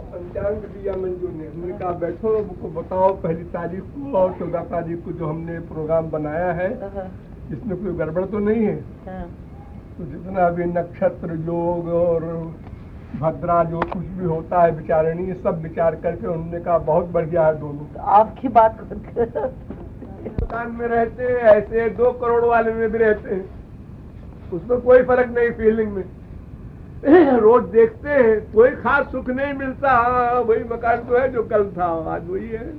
पंचांग दिया मंजू ने, हमने कहा बैठो हमको बताओ पहली तारीख को और 14 तारीख को जो हमने प्रोग्राम बनाया है इसमें कोई गड़बड़ तो नहीं है? तो जितना भी नक्षत्र योग और भद्रा जो कुछ भी होता है विचारणी, ये सब विचार करके उन्होंने कहा बहुत बढ़िया है दोनों। तो आपकी बात मकान में रहते हैं ऐसे 2 करोड़ वाले में भी रहते हैं, उसमें कोई फर्क नहीं फीलिंग में। रोज देखते हैं कोई खास सुख नहीं मिलता। हाँ वही मकान तो है जो कल था, आज वही है।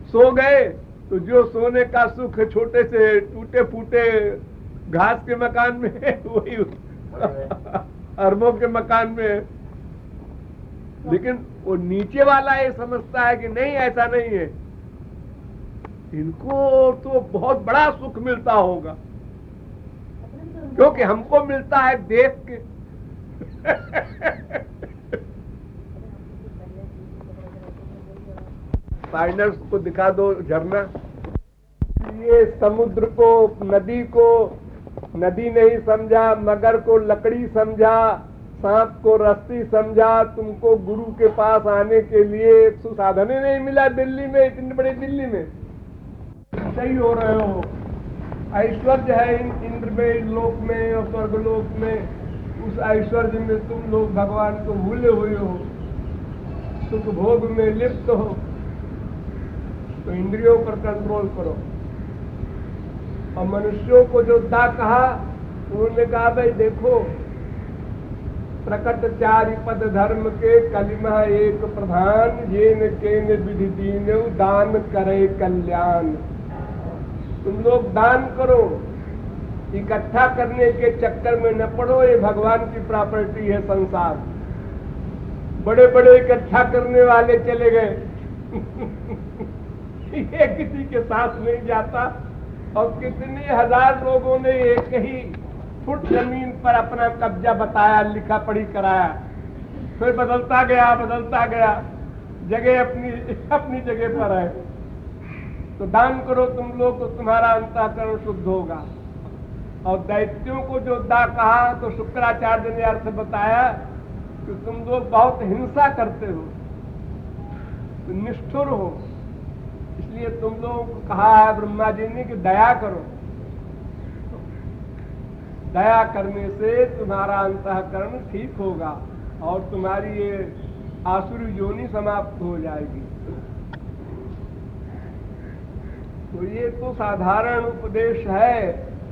सो गए तो जो सोने का सुख छोटे से टूटे फूटे घास के मकान में वही अरबों के मकान में। लेकिन वो नीचे वाला ये समझता है कि नहीं ऐसा नहीं है, इनको तो बहुत बड़ा सुख मिलता होगा क्योंकि हमको मिलता है देख के। फाइनल्स को दिखा दो झरना। ये समुद्र को, नदी को नदी नहीं समझा, मगर को लकड़ी समझा, सांप को रस्सी समझा। तुमको गुरु के पास आने के लिए एक सुसाधन ही नहीं मिला दिल्ली में, इतनी बड़ी दिल्ली में। सही हो रहे हो, ऐश्वर्य है इंद्र में, लोक में और स्वर्गलोक में। उस ऐश्वर्य में तुम लोग भगवान को भूले हुए हो, सुख भोग में लिप्त हो। तो इंद्रियों पर कंट्रोल करो। और मनुष्यों को जो दा कहा, उन्होंने कहा भाई देखो, प्रकट चारि पद धर्म के कलिमा एक प्रधान, ये न के न विधि दीन दान करे कल्याण। तुम लोग दान करो, इकट्ठा करने के चक्कर में न पड़ो। ये भगवान की प्रॉपर्टी है संसार। बड़े बड़े इकट्ठा करने वाले चले गए ये किसी के साथ नहीं जाता। और कितने हजार लोगों ने एक ही फुट जमीन पर अपना कब्जा बताया, लिखा पढ़ी कराया, फिर बदलता गया, जगह अपनी जगह पर है। तो दान करो तुम लोग, तो तुम्हारा अंतःकरण शुद्ध होगा। और दैत्यों को जो दा कहा, तो शुक्राचार्य ने अर्थ बताया कि तुम लोग बहुत हिंसा करते हो, तो निष्ठुर हो, इसलिए तुम लोगों को कहा है ब्रह्मा जी ने कि दया करो। दया करने से तुम्हारा अंतःकरण ठीक होगा और तुम्हारी ये आसुरी योनि समाप्त हो जाएगी। तो ये तो साधारण उपदेश है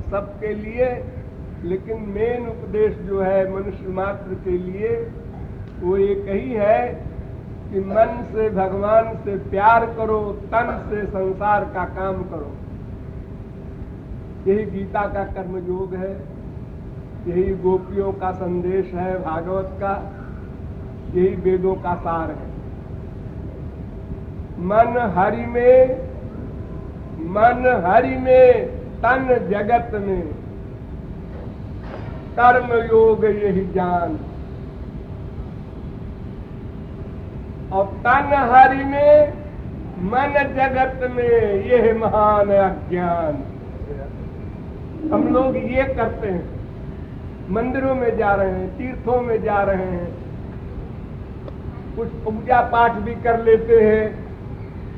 सबके लिए, लेकिन मेन उपदेश जो है मनुष्य मात्र के लिए वो एक ही है कि मन से भगवान से प्यार करो, तन से संसार का काम करो। यही गीता का कर्म योग है, यही गोपियों का संदेश है भागवत का, यही वेदों का सार है। मन हरि में तन जगत में, कर्म योग यही जान। और तन हरि में मन जगत में यह महान अज्ञान। हम लोग ये करते हैं, मंदिरों में जा रहे हैं, तीर्थों में जा रहे हैं, कुछ पूजा पाठ भी कर लेते हैं,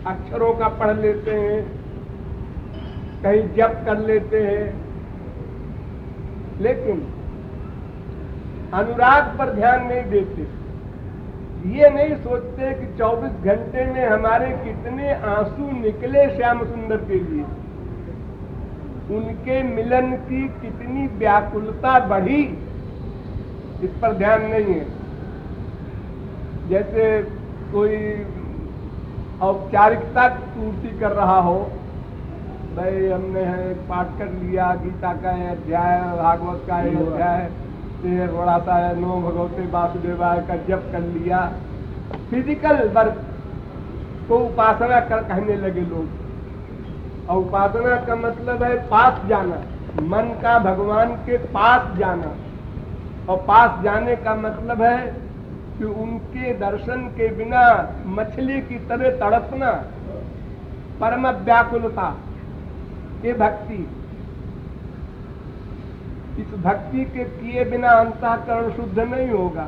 अक्षरों का पढ़ लेते हैं, कहीं जप कर लेते हैं, लेकिन अनुराग पर ध्यान नहीं देते। ये नहीं सोचते कि 24 घंटे में हमारे कितने आंसू निकले श्याम सुंदर के लिए, उनके मिलन की कितनी व्याकुलता बढ़ी, इस पर ध्यान नहीं है। जैसे कोई औपचारिकता की पूर्ति कर रहा हो, भाई हमने पाठ कर लिया गीता का अध्याय, भागवत का अध्याय, फिर बड़ा सा नो भगवते वासुदेवाय का जप कर लिया। फिजिकल वर्क को उपासना कर कहने लगे लोग। और उपासना का मतलब है पास जाना, मन का भगवान के पास जाना। और पास जाने का मतलब है कि उनके दर्शन के बिना मछली की तरह तड़पना, परम व्याकुलता, ये भक्ति। इस भक्ति के किए बिना अंतःकरण शुद्ध नहीं होगा।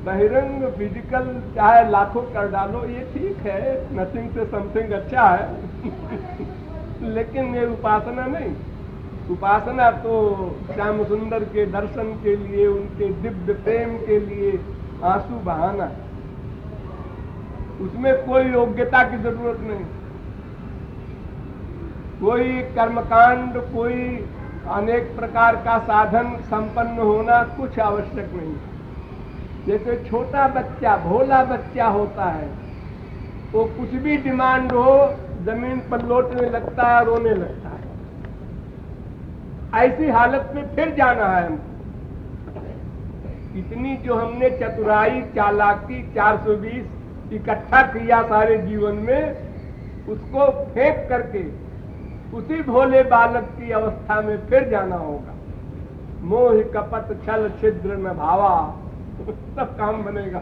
बहिरंग फिजिकल चाहे लाखों कर डालो, ये ठीक है, नथिंग से समथिंग अच्छा है लेकिन ये उपासना नहीं। उपासना तो श्याम सुंदर के दर्शन के लिए, उनके दिव्य प्रेम के लिए आंसू बहाना, उसमें कोई योग्यता की जरूरत नहीं, कोई कर्मकांड, कोई अनेक प्रकार का साधन संपन्न होना कुछ आवश्यक नहीं। जैसे छोटा बच्चा, भोला बच्चा होता है, वो कुछ भी डिमांड हो जमीन पर लौटने लगता है, रोने लगता है। ऐसी हालत में फिर जाना है हमको। इतनी जो हमने चतुराई, चालाकी, 420 इकट्ठा किया सारे जीवन में, उसको फेंक करके उसी भोले बालक की अवस्था में फिर जाना होगा। मोह कपट छल छिद्र न भावा, सब काम बनेगा।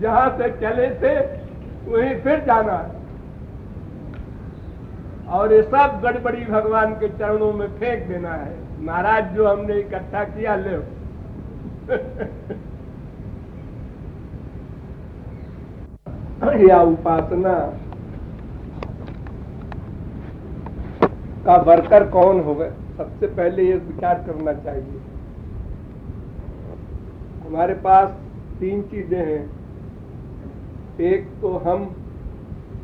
जहां से चले थे वहीं फिर जाना है, और ये सब गड़बड़ी भगवान के चरणों में फेंक देना है। महाराज जो हमने इकट्ठा किया, ले या उपासना का वर्कर कौन होगा, सबसे पहले ये विचार करना चाहिए। हमारे पास 3 चीजें हैं, एक तो हम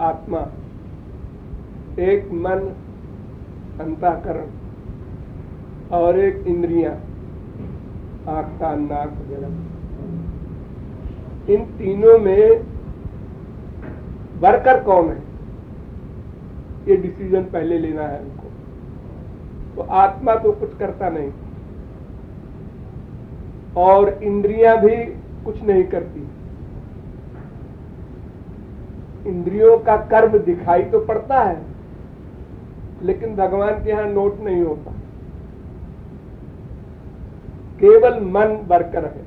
आत्मा, एक मन अंतःकरण, और एक इंद्रियां, आँख कान नाक वगैरह। इन तीनों में वर्कर कौन है, ये डिसीजन पहले लेना है हमको। तो आत्मा तो कुछ करता नहीं, और इंद्रियां भी कुछ नहीं करती। इंद्रियों का कर्म दिखाई तो पड़ता है, लेकिन भगवान के यहां नोट नहीं होता। केवल मन वर्कर है।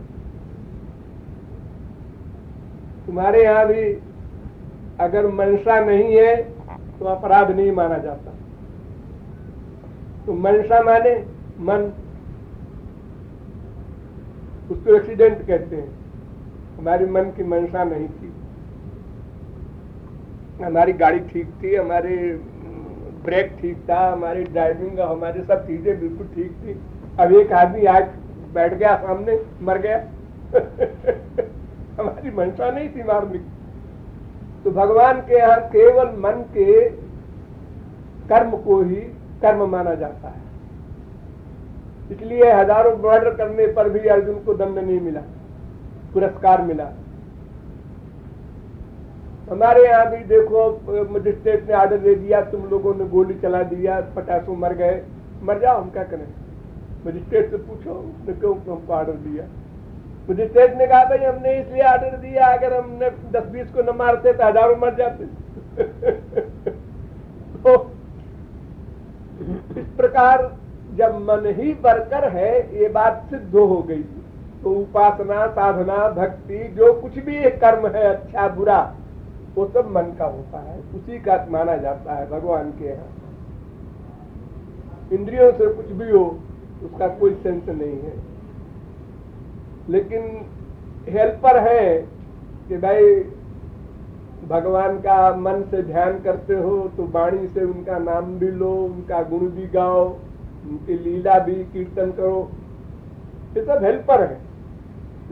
तुम्हारे यहां भी अगर मनसा नहीं है तो अपराध नहीं माना जाता। तो मनसा माने मन, उसको एक्सीडेंट कहते हैं। हमारी मन की मनसा नहीं थी, हमारी गाड़ी ठीक थी, हमारे ब्रेक ठीक था, हमारी ड्राइविंग, हमारी सब चीजें बिल्कुल ठीक थी। अब एक आदमी आज बैठ गया सामने, मर गया हमारी मनसा नहीं थी मारने की। तो भगवान के यहाँ केवल मन के कर्म को ही कर्म माना जाता है। इसलिए हजारों मर्डर करने पर भी अर्जुन को दंड नहीं मिला, पुरस्कार मिला। हमारे यहाँ भी देखो, मजिस्ट्रेट ने आर्डर दे दिया, तुम लोगों ने गोली चला दिया, 50 मर गए, मर जाओ, हम क्या करें। मजिस्ट्रेट से पूछो उसने क्यों हमको आर्डर दिया। मजिस्ट्रेट ने कहा भाई हमने इसलिए आर्डर दिया, अगर हमने 10-20 को न मारते तो हजारों मर जाते तो इस प्रकार जब मन ही वर्कर है, ये बात सिद्ध हो गई। तो उपासना, साधना, भक्ति, जो कुछ भी एक कर्म है, अच्छा बुरा, वो सब मन का होता है, उसी का माना जाता है भगवान के यहाँ। इंद्रियों से कुछ भी हो उसका कोई सेंस नहीं है। लेकिन हेल्पर है कि भाई भगवान का मन से ध्यान करते हो तो वाणी से उनका नाम भी लो, उनका गुण भी गाओ, उनकी लीला भी कीर्तन करो, ये सब हेल्पर है।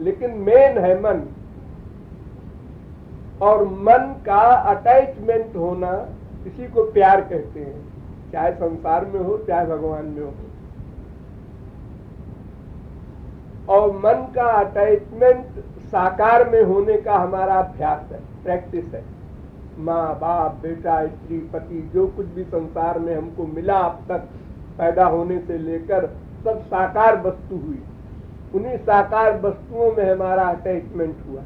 लेकिन मेन है मन, और मन का अटैचमेंट होना, इसी को प्यार कहते हैं, चाहे संसार में हो चाहे भगवान में हो। और मन का अटैचमेंट साकार में होने का हमारा अभ्यास है, प्रैक्टिस है। माँ बाप, बेटा, स्त्री, पति, जो कुछ भी संसार में हमको मिला अब तक, पैदा होने से लेकर सब साकार वस्तु हुई, उन्हीं साकार वस्तुओं में हमारा अटैचमेंट हुआ।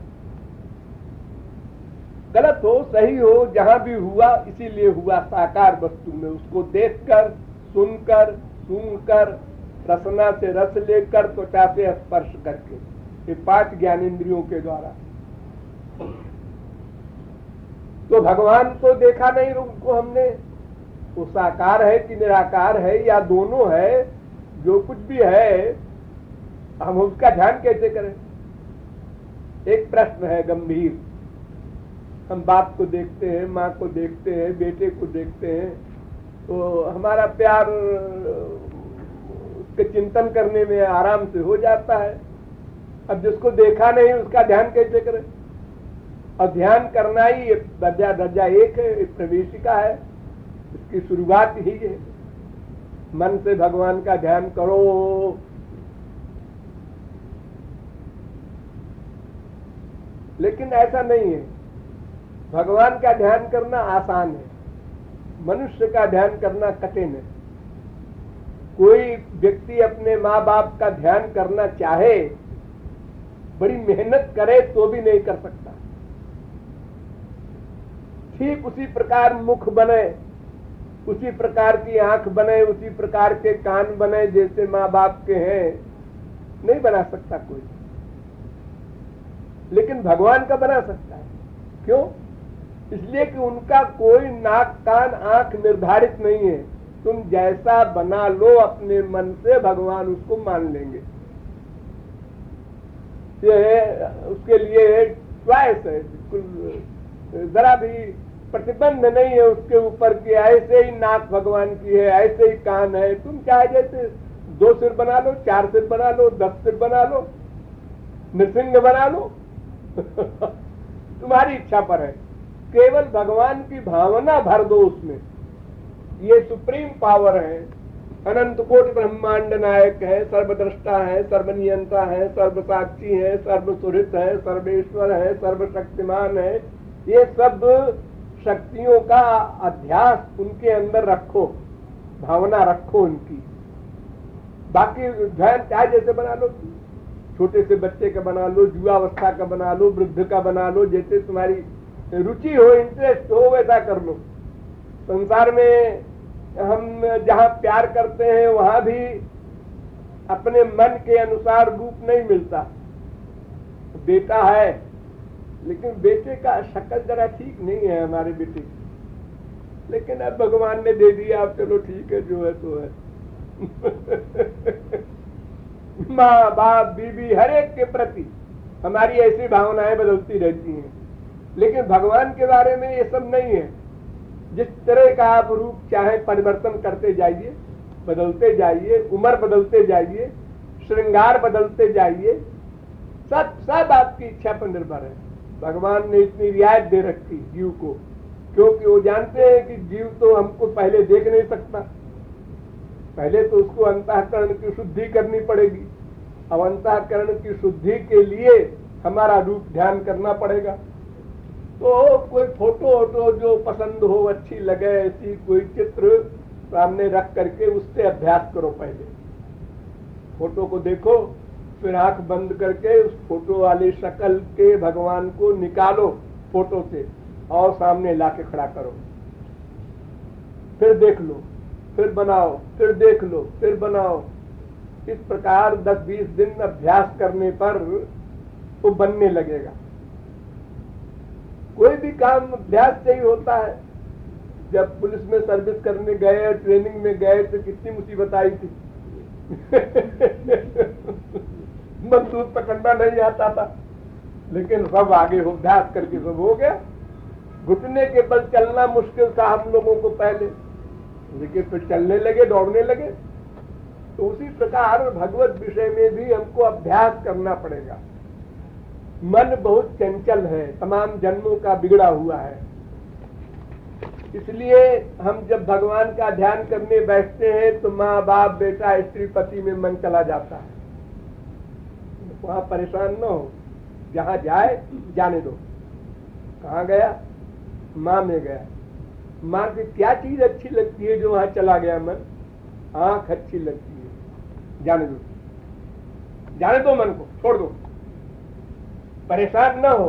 गलत हो सही हो, जहां भी हुआ इसीलिए हुआ साकार वस्तु में, उसको देखकर, सुनकर, सूंघकर, रसना से रस लेकर, त्वचा से स्पर्श करके, ये 5 ज्ञानेंद्रियों के द्वारा। तो भगवान तो देखा नहीं उनको हमने, वो साकार है कि निराकार है या दोनों है, जो कुछ भी है हम उसका ध्यान कैसे करें। एक प्रश्न है गंभीर। हम बाप को देखते हैं, माँ को देखते हैं, बेटे को देखते हैं, तो हमारा प्यार उसके चिंतन करने में आराम से हो जाता है। अब जिसको देखा नहीं उसका ध्यान कैसे करें? और ध्यान करना ही दर्जा एक है, प्रवेशिका है, इसकी शुरुआत ही है। मन से भगवान का ध्यान करो। लेकिन ऐसा नहीं है। भगवान का ध्यान करना आसान है, मनुष्य का ध्यान करना कठिन है। कोई व्यक्ति अपने माँ बाप का ध्यान करना चाहे, बड़ी मेहनत करे तो भी नहीं कर सकता। ठीक उसी प्रकार मुख बने, उसी प्रकार की आंख बने, उसी प्रकार के कान बने जैसे माँ बाप के हैं, नहीं बना सकता कोई। लेकिन भगवान का बना सकता है। क्यों? इसलिए कि उनका कोई नाक कान आंख निर्धारित नहीं है। तुम जैसा बना लो अपने मन से, भगवान उसको मान लेंगे। ये उसके लिए च्वाइस है, बिल्कुल जरा भी प्रतिबंध नहीं है उसके ऊपर कि ऐसे ही नाक भगवान की है, ऐसे ही कान है। तुम चाहे जैसे 2 सिर बना लो, 4 सिर बना लो, 10 सिर बना लो, नृसिंह बना लो तुम्हारी इच्छा पर है। केवल भगवान की भावना भर दो उसमें। ये सुप्रीम पावर है, अनंत कोटि ब्रह्मांड नायक है, सर्वद्रष्टा है, सर्वनियंता है, सर्वसाक्षी है, सर्वसुहृत है, सर्वेश्वर है, सर्वशक्तिमान है। ये सब शक्तियों का अध्यास उनके अंदर रखो, भावना रखो उनकी। बाकी ध्यान चाहे जैसे बना लो, छोटे से बच्चे का बना लो, युवावस्था का बना लो, वृद्ध का बना लो, जैसे तुम्हारी रुचि हो, इंटरेस्ट हो, वैसा कर लो। संसार में हम जहाँ प्यार करते हैं वहां भी अपने मन के अनुसार रूप नहीं मिलता। बेटा है, लेकिन बेटे का शक्ल जरा ठीक नहीं है हमारे बेटे, लेकिन अब भगवान ने दे दिया, अब चलो ठीक है, जो है तो है माँ बाप बीबी हर एक के प्रति हमारी ऐसी भावनाएं बदलती रहती हैं। लेकिन भगवान के बारे में ये सब नहीं है। जिस तरह का आप रूप चाहे परिवर्तन करते जाइए, बदलते जाइए, उम्र बदलते जाइए, श्रृंगार बदलते जाइए, सब आपकी इच्छा पर निर्भर है। भगवान ने इतनी रियायत दे रखी जीव को, क्योंकि वो जानते हैं कि जीव तो हमको पहले देख नहीं सकता। पहले तो उसको अंतःकरण की शुद्धि करनी पड़ेगी। अब अंतःकरण की शुद्धि के लिए हमारा रूप ध्यान करना पड़ेगा। तो कोई फोटो जो पसंद हो, अच्छी लगे, ऐसी कोई चित्र सामने रख करके उससे अभ्यास करो। पहले फोटो को देखो, फिर आंख बंद करके उस फोटो वाली शक्ल के भगवान को निकालो फोटो से और सामने लाके खड़ा करो। फिर देख लो, फिर बनाओ, फिर देख लो, फिर बनाओ। इस प्रकार 10-20 दिन अभ्यास करने पर वो बनने लगेगा। कोई भी काम अभ्यास से ही होता है। जब पुलिस में सर्विस करने गए, ट्रेनिंग में गए, तो कितनी मुसीबत आई थी बंदूक पकड़ना नहीं आता था, लेकिन सब आगे हो, अभ्यास करके सब हो गया। घुटने के बल चलना मुश्किल था हम लोगों को पहले, लेकिन फिर चलने लगे, दौड़ने लगे। तो उसी प्रकार भगवत विषय में भी हमको अभ्यास करना पड़ेगा। मन बहुत चंचल है, तमाम जन्मों का बिगड़ा हुआ है। इसलिए हम जब भगवान का ध्यान करने बैठते हैं तो माँ बाप बेटा स्त्री पति में मन चला जाता है। वहां परेशान न हो, जहां जाए जाने दो। कहाँ गया? माँ में गया। माँ की क्या चीज अच्छी लगती है जो वहां चला गया मन? आंख अच्छी लगती है, जाने दो, जाने दो, मन को छोड़ दो, परेशान न हो।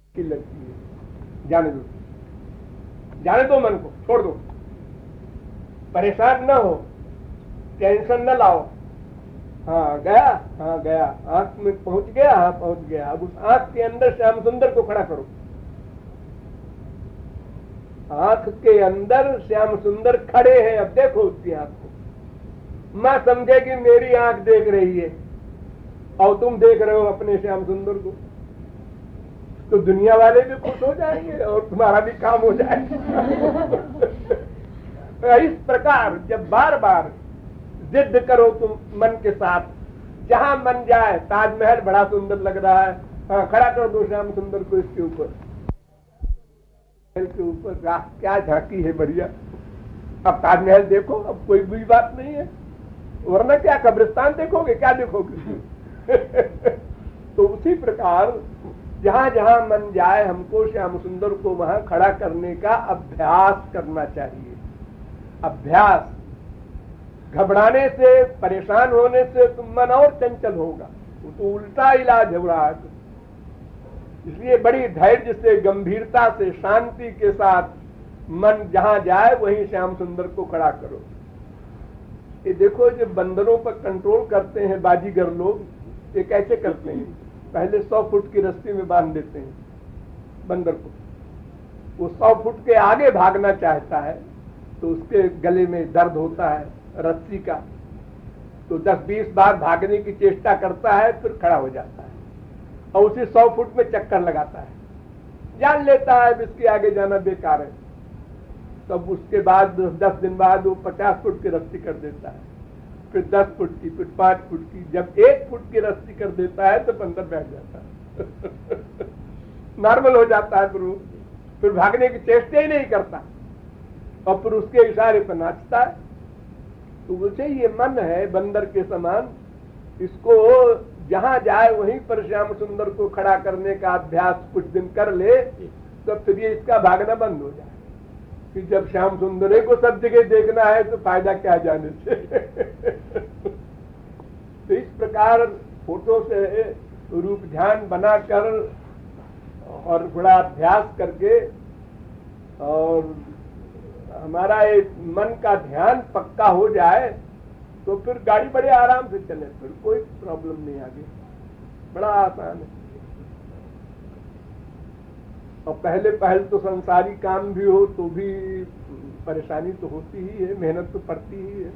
अच्छी लगती है, जाने दो, जाने दो, मन को छोड़ दो, परेशान न हो, टेंशन न लाओ। हाँ गया, हाँ गया, आंख में पहुंच गया, हाँ पहुंच गया। अब उस आंख के अंदर श्याम सुंदर को खड़ा करो। आंख के अंदर श्याम सुंदर खड़े हैं, अब देखो उसकी आंख को। मां समझे कि मेरी आंख देख रही है, और तुम देख रहे हो अपने श्याम सुंदर को, तो दुनिया वाले भी खुश हो जाएंगे और तुम्हारा भी काम हो जाएगा। इस प्रकार जब बार बार जिद करो तुम मन के साथ, जहां मन जाए, ताजमहल बड़ा सुंदर लग रहा है, हाँ खड़ा कर दो श्याम सुंदर को इसके ऊपर, के ऊपर क्या झांकी है बढ़िया, अब ताजमहल देखो, अब कोई बुरी बात नहीं है, वरना क्या कब्रिस्तान देखोगे, क्या देखोगे। तो उसी प्रकार जहां जहां मन जाए हमको श्याम सुंदर को वहां खड़ा करने का अभ्यास करना चाहिए। अभ्यास, घबराने से, परेशान होने से तो मन और चंचल होगा, वो तो उल्टा इलाज हो रहा है। इसलिए बड़ी धैर्य से, गंभीरता से, शांति के साथ मन जहां जाए वहीं श्याम सुंदर को खड़ा करो। ये देखो जो बंदरों पर कंट्रोल करते हैं बाजीगर लोग, ये कैसे करते हैं, पहले 100 फुट की रस्सी में बांध देते हैं बंदर को, वो 100 फुट के आगे भागना चाहता है तो उसके गले में दर्द होता है रस्सी का, तो 10-20 बार भागने की चेष्टा करता है, फिर खड़ा हो जाता है और उसी 100 फुट में चक्कर लगाता है, जान लेता है इसके आगे जाना बेकार है। तब उसके बाद 10 दिन बाद वो 50 फुट की रस्सी कर देता है, फिर 10 फुट की, फिर 5 फुट की, जब 1 फुट की रस्सी कर देता है तो बंदर बैठ जाता है। नॉर्मल हो जाता है, फिर भागने की चेष्टा ही नहीं करता और फिर उसके इशारे पर नाचता है। तो बोलते ये मन है बंदर के समान, इसको जहां जाए वहीं पर श्याम सुंदर को खड़ा करने का अभ्यास कुछ दिन कर ले, तो फिर ये इसका भागना बंद हो जाए कि जब श्याम सुंदर को सब जगह देखना है तो फायदा क्या जाने से। तो इस प्रकार फोटो से रूप ध्यान बनाकर और बड़ा अभ्यास करके और हमारा एक मन का ध्यान पक्का हो जाए तो फिर गाड़ी बड़े आराम से चले, फिर कोई प्रॉब्लम नहीं आगे, बड़ा आसान है। और पहले तो संसारी काम भी हो तो भी परेशानी तो होती ही है, मेहनत तो पड़ती ही है।